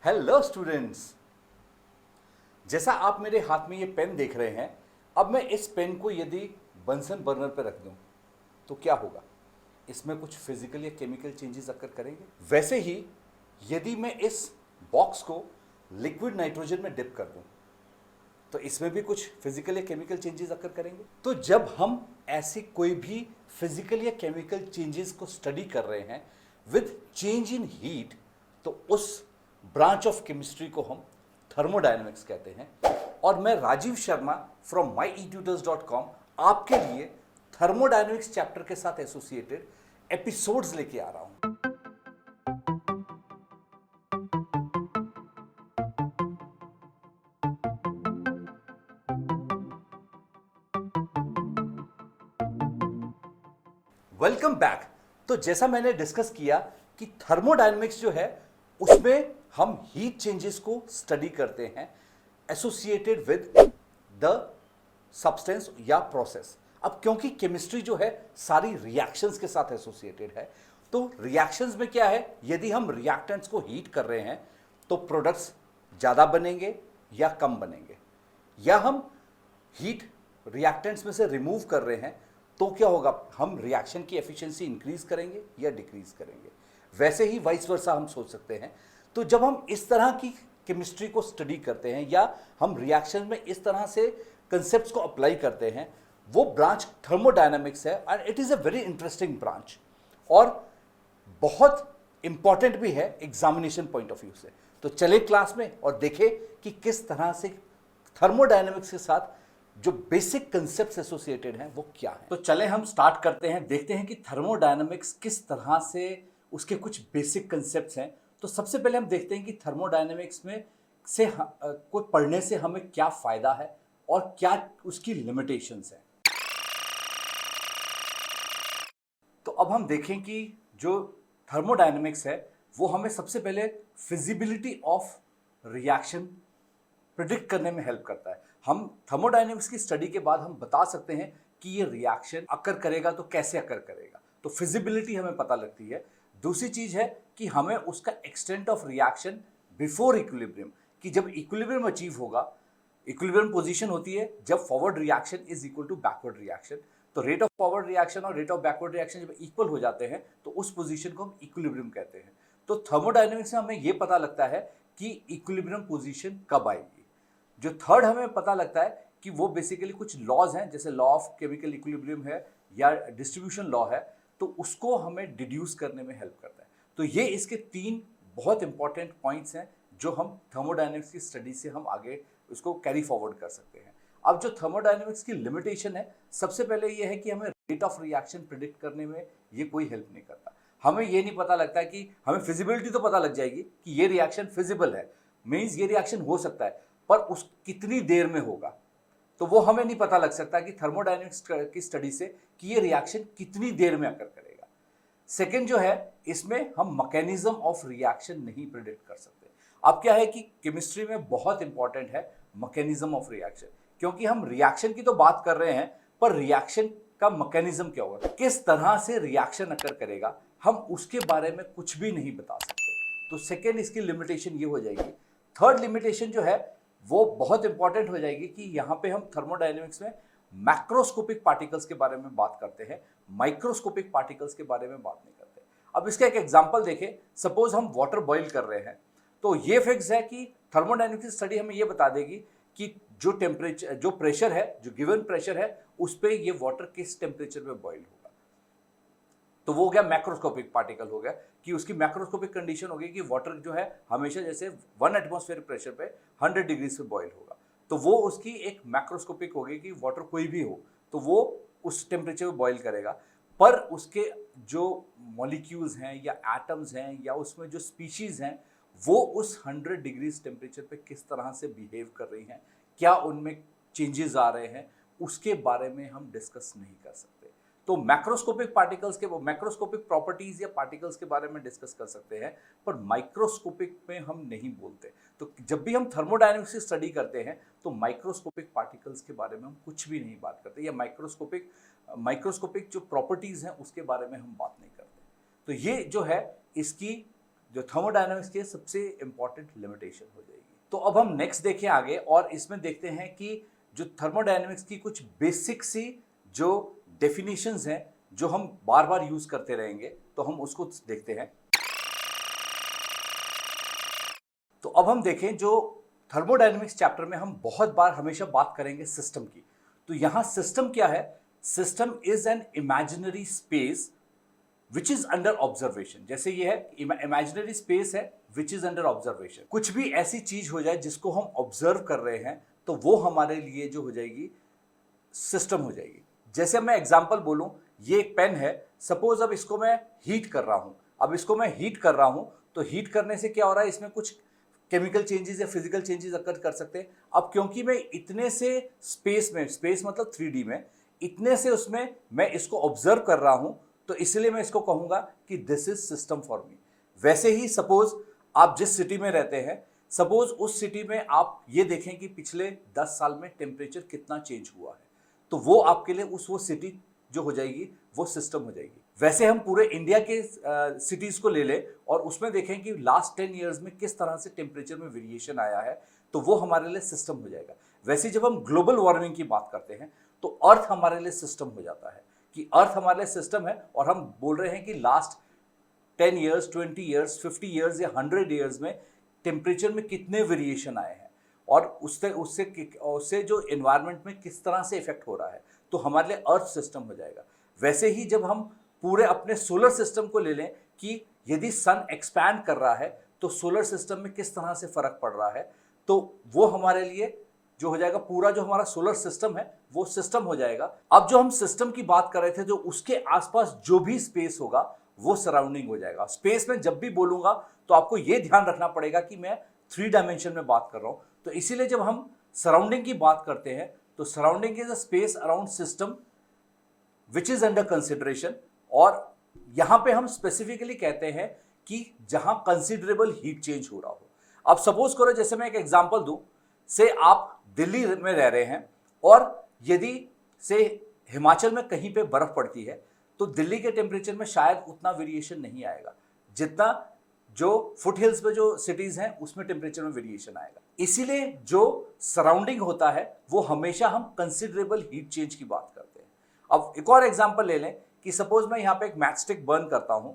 Hello students. जैसा आप मेरे हाथ में ये पेन देख रहे हैं, अब मैं इस पेन को यदि बंसन बर्नर पर रख दूं तो क्या होगा? इसमें कुछ फिजिकल या केमिकल चेंजेस अकर करेंगे। वैसे ही यदि मैं इस बॉक्स को लिक्विड नाइट्रोजन में डिप कर दूं तो इसमें भी कुछ फिजिकल या केमिकल चेंजेस अकर करेंगे। तो जब हम ऐसी कोई भी फिजिकल या केमिकल चेंजेस को स्टडी कर रहे हैं विद चेंज इन हीट, तो उस ब्रांच ऑफ केमिस्ट्री को हम थर्मोडायनेमिक्स कहते हैं। और मैं राजीव शर्मा फ्रॉम myetutors.com आपके लिए थर्मोडायनेमिक्स चैप्टर के साथ एसोसिएटेड एपिसोड्स लेके आ रहा हूं। Welcome back. तो जैसा मैंने डिस्कस किया कि थर्मोडायनेमिक्स जो है उसमें हम हीट चेंजेस को स्टडी करते हैं एसोसिएटेड विद द सब्सटेंस या प्रोसेस। अब क्योंकि केमिस्ट्री जो है सारी रिएक्शंस के साथ एसोसिएटेड है, तो रिएक्शंस में क्या है, यदि हम रिएक्टेंट्स को हीट कर रहे हैं तो प्रोडक्ट्स ज़्यादा बनेंगे या कम बनेंगे, या हम हीट रिएक्टेंट्स में से रिमूव कर रहे हैं तो क्या होगा, हम रिएक्शन की एफिशिएंसी इंक्रीज करेंगे या डिक्रीज करेंगे। वैसे ही वाइस वर्सा हम सोच सकते हैं। तो जब हम इस तरह की केमिस्ट्री को स्टडी करते हैं या हम रिएक्शन में इस तरह से कंसेप्ट्स को अप्लाई करते हैं, वो ब्रांच थर्मोडायनामिक्स है and it is a very interesting branch और बहुत इंपॉर्टेंट भी है एग्जामिनेशन पॉइंट ऑफ व्यू से। तो चले क्लास में और देखें कि किस तरह से थर्मोडायनामिक्स के साथ जो बेसिक कंसेप्ट्स एसोसिएटेड हैं वो क्या है। तो चले हम स्टार्ट करते हैं, देखते हैं कि थर्मोडायनामिक्स किस तरह से उसके कुछ बेसिक कंसेप्ट्स हैं। तो सबसे पहले हम देखते हैं कि थर्मोडायनामिक्स में से को पढ़ने से हमें क्या फ़ायदा है और क्या उसकी लिमिटेशंस हैं। तो अब हम देखें कि जो थर्मोडायनामिक्स है वो हमें सबसे पहले फिजिबिलिटी ऑफ रिएक्शन प्रिडिक्ट करने में हेल्प करता है। हम थर्मोडायनेमिक्स की स्टडी के बाद हम बता सकते हैं कि ये रिएक्शन अकर करेगा तो कैसे अकर करेगा, तो फिजिबिलिटी हमें पता लगती है। दूसरी चीज है कि हमें उसका extent of reaction before equilibrium, कि जब इक्विलिब्रियम अचीव होगा, इक्विलिब्रियम पोजीशन होती है जब forward reaction is equal to backward reaction. तो रेट ऑफ फॉरवर्ड रिएक्शन और रेट ऑफ बैकवर्ड रिएक्शन जब इक्वल हो जाते हैं तो उस पोजीशन को हम इक्विलिब्रियम कहते हैं। तो थर्मोडायनेमिक्स में हमें यह पता लगता है कि इक्विलिब्रियम पोजीशन कब आएगी। जो थर्ड हमें पता लगता है कि वो बेसिकली कुछ लॉज हैं, जैसे लॉ ऑफ केमिकल इक्विलिब्रियम है या डिस्ट्रीब्यूशन लॉ है, तो उसको हमें डिड्यूस करने में हेल्प करता है। तो ये इसके तीन बहुत इंपॉर्टेंट पॉइंट्स हैं जो हम थर्मोडायनेमिक्स की स्टडी से हम आगे उसको कैरी फॉरवर्ड कर सकते हैं। अब जो थर्मोडायनेमिक्स की लिमिटेशन है, सबसे पहले ये है कि हमें रेट ऑफ रिएक्शन प्रिडिक्ट करने में ये कोई हेल्प नहीं करता। हमें ये नहीं पता लगता कि हमें फिजिबिलिटी तो पता लग जाएगी कि ये रिएक्शन फिजिबल है, मीन्स ये रिएक्शन हो सकता है, पर उस कितनी देर में होगा तो वो हमें नहीं पता लग सकता कि थर्मोडायनेमिक्स की स्टडी से कि ये रिएक्शन कितनी देर में अकर करेगा। सेकंड जो है, इसमें हम मैकेनिज्म ऑफ रिएक्शन नहीं प्रिडिक्ट कर सकते। अब क्या है कि केमिस्ट्री में बहुत इंपॉर्टेंट है मैकेनिज्म ऑफ रिएक्शन, क्योंकि हम रिएक्शन की तो बात कर रहे हैं पर रिएक्शन का मैकेनिज्म क्या होगा, किस तरह से रिएक्शन अकर करेगा, हम उसके बारे में कुछ भी नहीं बता सकते। तो सेकेंड इसकी लिमिटेशन ये हो जाएगी। थर्ड लिमिटेशन जो है वो बहुत इंपॉर्टेंट हो जाएगी कि यहाँ पे हम थर्मोडायनेमिक्स में मैक्रोस्कोपिक पार्टिकल्स के बारे में बात करते हैं, माइक्रोस्कोपिक पार्टिकल्स के बारे में बात नहीं करते। अब इसका एक एग्जांपल देखें, सपोज हम वाटर बॉईल कर रहे हैं, तो ये फिक्स है कि थर्मोडायनेमिक्स स्टडी हमें ये बता देगी कि जो टेम्परेचर, जो प्रेशर है, जो गिवन प्रेशर है, उस पर ये वाटर किस टेम्परेचर पे बॉईल होगा। तो वो हो गया मैक्रोस्कोपिक पार्टिकल, हो गया कि उसकी मैक्रोस्कोपिक कंडीशन होगी कि वाटर जो है हमेशा जैसे 1 एटमॉस्फेयर प्रेशर पे 100 डिग्री से बॉईल होगा, तो वो उसकी एक मैक्रोस्कोपिक होगी कि वाटर कोई भी हो तो वो उस टेम्परेचर पे बॉईल करेगा, पर उसके जो मॉलिक्यूल्स हैं या एटम्स हैं या उसमें जो स्पीशीज हैं वो उस 100 डिग्री टेम्परेचर पे किस तरह से बिहेव कर रही हैं, क्या उनमें चेंजेस आ रहे हैं, उसके बारे में हम डिस्कस नहीं कर सकते। तो मैक्रोस्कोपिक पार्टिकल्स के, मैक्रोस्कोपिक प्रॉपर्टीज या पार्टिकल्स के बारे में डिस्कस कर सकते हैं, पर माइक्रोस्कोपिक में हम नहीं बोलते। तो जब भी हम थर्मोडायनेमिक्स की स्टडी करते हैं तो माइक्रोस्कोपिक पार्टिकल्स के बारे में हम कुछ भी नहीं बात करते, या माइक्रोस्कोपिक जो प्रॉपर्टीज हैं उसके बारे में हम बात नहीं करते। तो ये जो है इसकी जो थर्मोडायनामिक्स की सबसे इंपॉर्टेंट लिमिटेशन हो जाएगी। तो अब हम नेक्स्ट देखें आगे और इसमें देखते हैं कि जो थर्मोडायनामिक्स की कुछ बेसिक सी जो डेफिनेशंस हैं जो हम बार बार यूज करते रहेंगे, तो हम उसको देखते हैं। तो अब हम देखें जो थर्मोडायनामिक्स चैप्टर में हम बहुत बार हमेशा बात करेंगे सिस्टम की। तो यहां सिस्टम क्या है? System is an imaginary space which is under observation. जैसे ये है इमेजिनरी स्पेस है विच इज अंडर ऑब्जर्वेशन। कुछ भी ऐसी चीज हो जाए जिसको हम ऑब्जर्व कर रहे हैं तो वो हमारे लिए जो हो जाएगी सिस्टम हो जाएगी। जैसे मैं एग्जांपल बोलूं, ये एक पेन है, सपोज अब इसको मैं हीट कर रहा हूं। अब इसको मैं हीट कर रहा हूं तो हीट करने से क्या हो रहा है, इसमें कुछ केमिकल चेंजेस या फिजिकल चेंजेस अकर कर सकते हैं। अब क्योंकि मैं इतने से स्पेस में, स्पेस मतलब 3D में, इतने से उसमें मैं इसको ऑब्जर्व कर रहा हूं, तो इसलिए मैं इसको कहूंगा कि this is system for me. वैसे ही सपोज आप जिस सिटी में रहते हैं, सपोज उस सिटी में आप ये देखें कि पिछले 10 साल में टेम्परेचर कितना चेंज हुआ है, तो वो आपके लिए वो सिटी जो हो जाएगी वो सिस्टम हो जाएगी। वैसे हम पूरे इंडिया के सिटीज को ले ले और उसमें देखें कि लास्ट 10 ईयर्स में किस तरह से टेम्परेचर में वेरिएशन आया है, तो वो हमारे लिए सिस्टम हो जाएगा। वैसे जब हम ग्लोबल वार्मिंग की बात करते हैं तो अर्थ हमारे लिए सिस्टम हो जाता है कि अर्थ हमारे लिए सिस्टम है, और हम बोल रहे हैं कि लास्ट 10 ईयर्स, 20 ईयर्स, 50 ईयर्स या 100 ईयर्स में टेम्परेचर में कितने वेरिएशन आए हैं और उससे जो एनवायरनमेंट में किस तरह से इफेक्ट हो रहा है, तो हमारे लिए अर्थ सिस्टम हो जाएगा। वैसे ही जब हम पूरे अपने सोलर सिस्टम को ले लें कि यदि सन एक्सपैंड कर रहा है तो सोलर सिस्टम में किस तरह से फर्क पड़ रहा है, तो वो हमारे लिए जो हो जाएगा, पूरा जो हमारा सोलर सिस्टम है वो सिस्टम हो जाएगा। अब जो हम सिस्टम की बात कर रहे थे, जो उसके आसपास जो भी स्पेस होगा वो सराउंडिंग हो जाएगा। स्पेस में जब भी बोलूंगा तो आपको ये ध्यान रखना पड़ेगा कि मैं 3 डायमेंशन में बात कर रहा हूं। तो इसीलिए जब हम सराउंडिंग की बात करते हैं तो surrounding is a space around system which is under consideration, और यहां पे हम स्पेसिफिकली कहते हैं कि जहां कंसिडरेबल हीट चेंज हो रहा हो। अब सपोज करो, जैसे मैं एक एग्जांपल दूं, से आप दिल्ली में रह रहे हैं और यदि से हिमाचल में कहीं पे बर्फ पड़ती है तो दिल्ली के टेम्परेचर में शायद उतना वेरिएशन नहीं आएगा जितना जो फुट हिल्स पे जो सिटीज हैं उसमें टेम्परेचर में वेरिएशन आएगा। इसीलिए जो सराउंडिंग होता है वो हमेशा हम कंसिडरेबल हीट चेंज की बात करते हैं। अब एक और एग्जांपल ले लें कि सपोज मैं यहाँ पे एक मैचस्टिक बर्न करता हूं,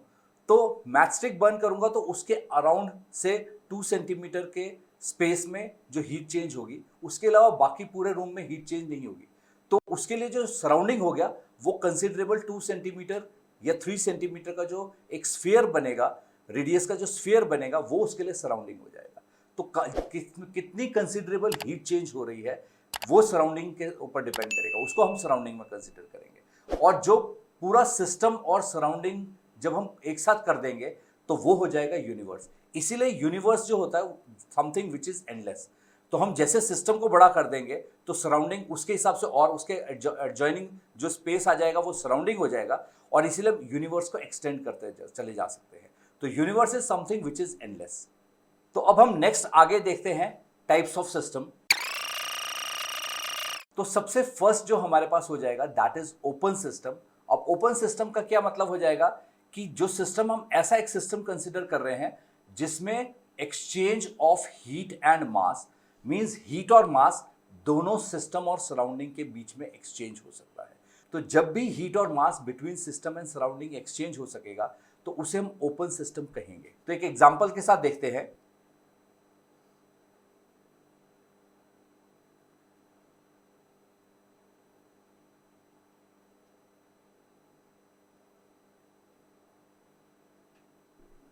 तो मैचस्टिक बर्न करूंगा तो उसके अराउंड से 2 सेंटीमीटर के स्पेस में जो हीट चेंज होगी, उसके अलावा बाकी पूरे रूम में हीट चेंज नहीं होगी। तो उसके लिए जो सराउंडिंग हो गया वो कंसिडरेबल 2 सेंटीमीटर या 3 सेंटीमीटर का जो एक स्फीयर बनेगा, रेडियस का जो स्फीयर बनेगा, वो उसके लिए सराउंडिंग हो जाएगा। तो कितनी कंसिडरेबल हीट चेंज हो रही है वो सराउंडिंग के ऊपर डिपेंड करेगा, उसको हम सराउंडिंग में कंसिडर करेंगे। और जो पूरा सिस्टम और सराउंडिंग जब हम एक साथ कर देंगे तो वो हो जाएगा यूनिवर्स। इसीलिए यूनिवर्स जो होता है समथिंग विच इज एंडलेस। तो हम जैसे सिस्टम को बड़ा कर देंगे तो सराउंडिंग उसके हिसाब से और उसके एडजॉइनिंग जो स्पेस आ जाएगा वो सराउंडिंग हो जाएगा, और इसीलिए यूनिवर्स को एक्सटेंड करते चले जा सकते हैं। तो universe is something which is endless. तो अब हम नेक्स्ट आगे देखते हैं टाइप्स ऑफ सिस्टम। तो सबसे फर्स्ट जो हमारे पास हो जाएगा दैट इज ओपन सिस्टम। अब ओपन सिस्टम का क्या मतलब हो जाएगा कि जो सिस्टम हम ऐसा एक सिस्टम कंसिडर कर रहे हैं जिसमें exchange of heat and mass, means heat और मास दोनों सिस्टम और सराउंडिंग के बीच में एक्सचेंज हो सकता है। तो जब भी हीट और mass between system and surrounding exchange हो सकेगा तो उसे हम ओपन सिस्टम कहेंगे। तो एक एग्जांपल के साथ देखते हैं।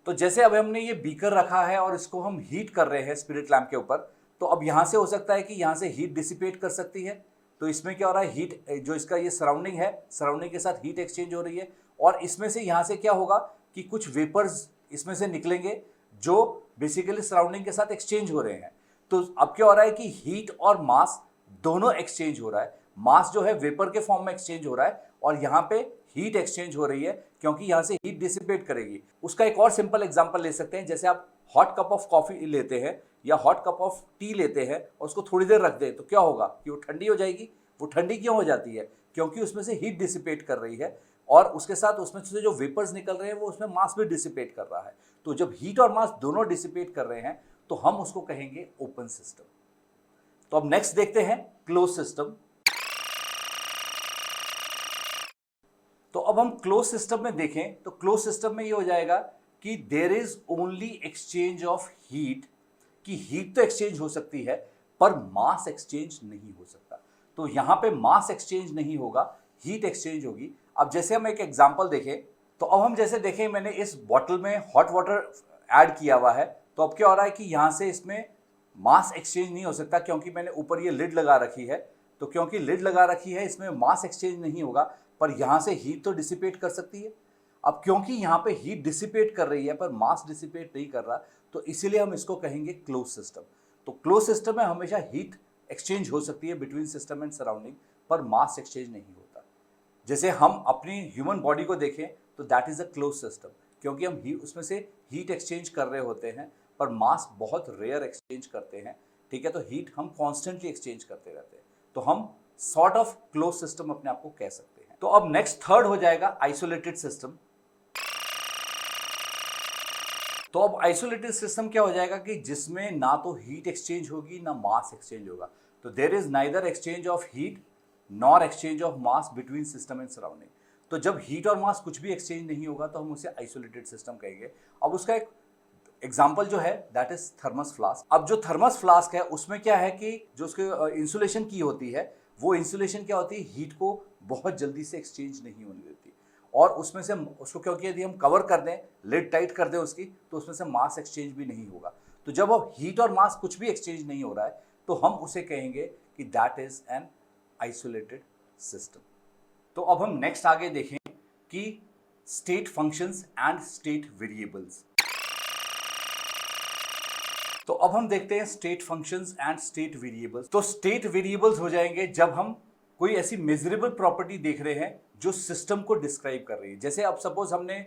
तो जैसे अब हमने ये बीकर रखा है और इसको हम हीट कर रहे हैं स्पिरिट लैंप के ऊपर, तो अब यहाँ से हो सकता है कि यहाँ से हीट डिसिपेट कर सकती है। तो इसमें क्या हो रहा है, हीट जो इसका ये सराउंडिंग है, सराउंडिंग के साथ हीट एक्सचेंज हो रही है, और इसमें से यहाँ से क्या होगा कि कुछ वेपर्स इसमें से निकलेंगे जो बेसिकली सराउंडिंग के साथ एक्सचेंज हो रहे हैं। तो अब क्या हो रहा है कि हीट और मास दोनों एक्सचेंज हो रहा है। मास जो है वेपर के फॉर्म में एक्सचेंज हो रहा है और यहाँ पे हीट एक्सचेंज हो रही है क्योंकि यहाँ से हीट डिसिपेट करेगी। उसका एक और सिंपल एग्जांपल ले सकते हैं। जैसे आप हॉट कप ऑफ कॉफी लेते हैं या हॉट कप ऑफ टी लेते हैं और उसको थोड़ी देर रख दें तो क्या होगा कि वो ठंडी हो जाएगी। वो ठंडी क्यों हो जाती है? क्योंकि उसमें से हीट डिसिपेट कर रही है और उसके साथ उसमें से जो वेपर्स निकल रहे हैं वो उसमें मास भी डिसिपेट कर रहा है। तो जब हीट और मास दोनों डिसिपेट कर रहे हैं तो हम उसको कहेंगे ओपन सिस्टम। तो अब नेक्स्ट देखते हैं क्लोज सिस्टम। तो अब हम क्लोज सिस्टम में देखें तो क्लोज सिस्टम में ये हो जाएगा कि there is only exchange of heat, कि हीट तो एक्सचेंज हो सकती है पर मास एक्सचेंज नहीं हो सकता। तो यहां पे मास एक्सचेंज नहीं होगा, हीट एक्सचेंज होगी। अब जैसे हम एक एग्जांपल देखें तो अब हम जैसे देखें मैंने इस बॉटल में हॉट वाटर ऐड किया हुआ है, तो अब क्या हो रहा है कि यहां से इसमें मास एक्सचेंज नहीं हो सकता क्योंकि मैंने ऊपर ये लिड लगा रखी है। तो क्योंकि लिड लगा रखी है इसमें मास एक्सचेंज नहीं होगा, पर यहां से हीट तो डिसिपेट कर सकती है। अब क्योंकि यहां पे हीट डिसिपेट कर रही है पर मास डिसिपेट नहीं कर रहा, तो इसीलिए हम इसको कहेंगे क्लोज सिस्टम। तो क्लोज सिस्टम में हमेशा हीट एक्सचेंज हो सकती है बिटवीन सिस्टम एंड सराउंडिंग, पर मास एक्सचेंज नहीं होता। जैसे हम अपनी ह्यूमन बॉडी को देखें तो that is a close system, क्योंकि हम उसमें से हीट एक्सचेंज कर रहे होते हैं पर मास बहुत रेयर एक्सचेंज करते हैं। ठीक है, तो हीट हम कॉन्स्टेंटली एक्सचेंज करते रहते हैं, तो हम सॉर्ट ऑफ क्लोज सिस्टम अपने आप को कह सकते हैं। तो अब नेक्स्ट थर्ड हो जाएगा आइसोलेटेड सिस्टम। तो अब आइसोलेटेड सिस्टम क्या हो जाएगा कि जिसमें ना तो हीट एक्सचेंज होगी ना मास एक्सचेंज होगा। तो there is neither exchange of heat nor exchange of mass between system and surrounding. तो जब हीट और मास कुछ भी एक्सचेंज नहीं होगा तो हम उसे आइसोलेटेड सिस्टम कहेंगे। अब उसका एक एग्जाम्पल जो है दैट इज थर्मस फ्लास्क। अब जो थर्मस फ्लास्क है उसमें क्या है कि जो उसके इंसुलेशन की होती है, वो इंसुलेशन क्या होती है, हीट को बहुत जल्दी से एक्सचेंज नहीं होने देती, और उसमें से उसको क्योंकि यदि हम कवर कर दें, लिड टाइट कर दें उसकी, तो उसमें से मास एक्सचेंज भी नहीं होगा। तो जब अब हीट और मास कुछ भी एक्सचेंज नहीं हो रहा है तो हम उसे कहेंगे कि that is an isolated system. तो अब हम नेक्स्ट आगे देखें कि state functions and state variables. तो अब हम देखते हैं state functions and state variables. तो स्टेट वेरिएबल्स हो जाएंगे जब हम कोई ऐसी मेजरेबल प्रॉपर्टी देख रहे हैं जो सिस्टम को डिस्क्राइब कर रही है। जैसे अब सपोज हमने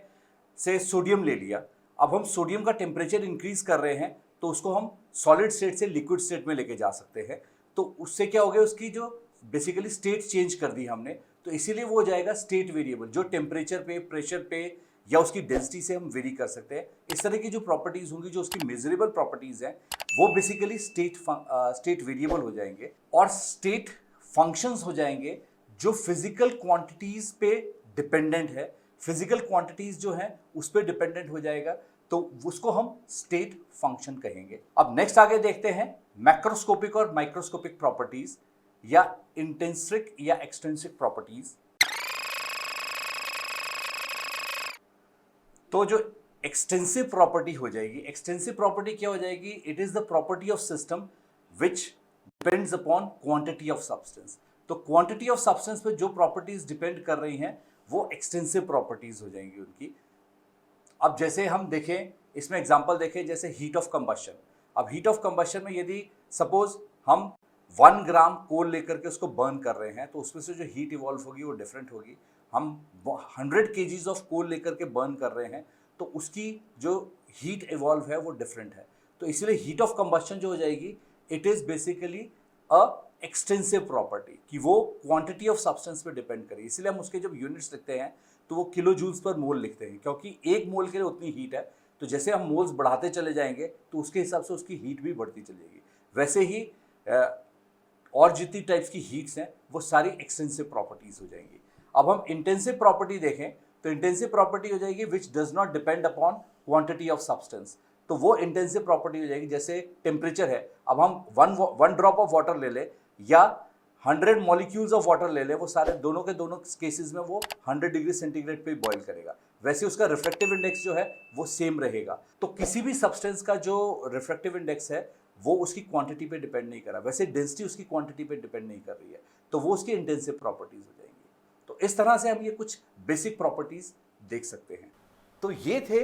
से सोडियम ले लिया, अब हम सोडियम का टेम्परेचर इंक्रीज कर रहे हैं तो उसको हम सॉलिड स्टेट से लिक्विड स्टेट में लेके जा सकते हैं। तो उससे क्या हो गया, उसकी जो बेसिकली स्टेट चेंज कर दी हमने, तो इसीलिए वो हो जाएगा स्टेट वेरिएबल, जो टेम्परेचर पे, प्रेशर पे या उसकी डेंसिटी से हम वेरी कर सकते हैं। इस तरह की जो प्रॉपर्टीज होंगी, जो उसकी मेजरेबल प्रॉपर्टीज हैं, वो बेसिकली स्टेट वेरिएबल हो जाएंगे। और स्टेट फंक्शंस हो जाएंगे जो फिजिकल क्वांटिटीज पे डिपेंडेंट है। फिजिकल क्वांटिटीज जो है उस पर डिपेंडेंट हो जाएगा, तो उसको हम स्टेट फंक्शन कहेंगे। अब नेक्स्ट आगे देखते हैं मैक्रोस्कोपिक और माइक्रोस्कोपिक प्रॉपर्टीज या इंटेंसिक या एक्सटेंसिक प्रॉपर्टीज। तो जो एक्सटेंसिव प्रॉपर्टी हो जाएगी, एक्सटेंसिव प्रॉपर्टी क्या हो जाएगी, it is the property of system which depends upon quantity of substance. तो क्वांटिटी ऑफ सब्सटेंस पे जो प्रॉपर्टीज डिपेंड कर रही हैं वो एक्सटेंसिव प्रॉपर्टीज हो जाएंगी उनकी। अब जैसे हम देखें, इसमें एग्जांपल देखें, जैसे हीट ऑफ कंबशन। अब हीट ऑफ कंबशन में यदि सपोज हम 1 ग्राम कोल लेकर के उसको बर्न कर रहे हैं तो उसमें से जो हीट इवॉल्व होगी वो डिफरेंट होगी। हम 100 केजीज ऑफ कोल लेकर के बर्न कर रहे हैं तो उसकी जो हीट इवॉल्व है वो डिफरेंट है। तो इसलिए हीट ऑफ कंबशन जो हो जाएगी, it is basically a extensive property, कि वो क्वांटिटी ऑफ सब्सटेंस पे डिपेंड करे। इसलिए हम उसके जब यूनिट्स लिखते हैं तो वो किलो जूल्स पर मोल लिखते हैं, क्योंकि एक मोल के लिए उतनी हीट है। तो जैसे हम मोल्स बढ़ाते चले जाएंगे तो उसके हिसाब से उसकी हीट भी बढ़ती चलेगी। वैसे ही और जितनी टाइप्स की हीट्स हैं वो सारी एक्सटेंसिव प्रॉपर्टीज हो जाएंगी। अब हम इंटेंसिव प्रॉपर्टी देखें तो इंटेंसिव प्रॉपर्टी हो जाएगी which does not depend upon quantity of substance. तो वो इंटेंसिव प्रॉपर्टी हो जाएगी, जैसे टेम्परेचर है, अब हम वन ड्रॉप ऑफ वाटर ले ले या 100 मॉलिक्यूल्स ऑफ वाटर ले ले, वो सारे दोनों के दोनों केसेस में वो 100 डिग्री सेंटीग्रेड पे बॉईल करेगा। वैसे उसका रिफ्रैक्टिव इंडेक्स जो है वो सेम रहेगा। तो किसी भी सब्सटेंस का जो रिफ्रैक्टिव इंडेक्स है वो उसकी क्वांटिटी पे डिपेंड नहीं कर रहा, वैसे डेंसिटी उसकी क्वांटिटी पे डिपेंड नहीं कर रही है, तो वो उसकी इंटेंसिव प्रॉपर्टीज हो जाएंगी। तो इस तरह से हम ये कुछ बेसिक प्रॉपर्टीज देख सकते हैं। तो ये थे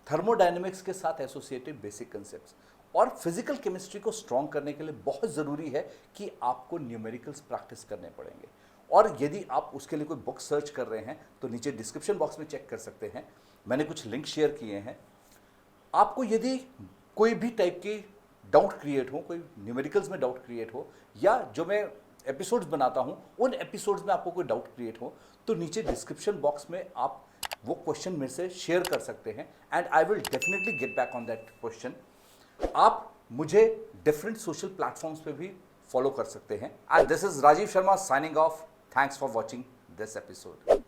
थर्मोडायनेमिक्स के साथ एसोसिएटेड बेसिक कंसेप्ट्स। और फिजिकल केमिस्ट्री को स्ट्रॉन्ग करने के लिए बहुत ज़रूरी है कि आपको न्यूमेरिकल्स प्रैक्टिस करने पड़ेंगे। और यदि आप उसके लिए कोई बुक सर्च कर रहे हैं तो नीचे डिस्क्रिप्शन बॉक्स में चेक कर सकते हैं, मैंने कुछ लिंक शेयर किए हैं। आपको यदि कोई भी टाइप की डाउट क्रिएट हो, कोई न्यूमेरिकल्स में डाउट क्रिएट हो, या जो मैं एपिसोड्स बनाता हूं, उन एपिसोड्स में आपको कोई डाउट क्रिएट हो तो नीचे डिस्क्रिप्शन बॉक्स में आप वो क्वेश्चन मेरे से शेयर कर सकते हैं and I will definitely get back on that question. आप मुझे डिफरेंट सोशल प्लेटफॉर्म्स पे भी फॉलो कर सकते हैं। And this is Rajiv Sharma signing off. Thanks for watching this episode.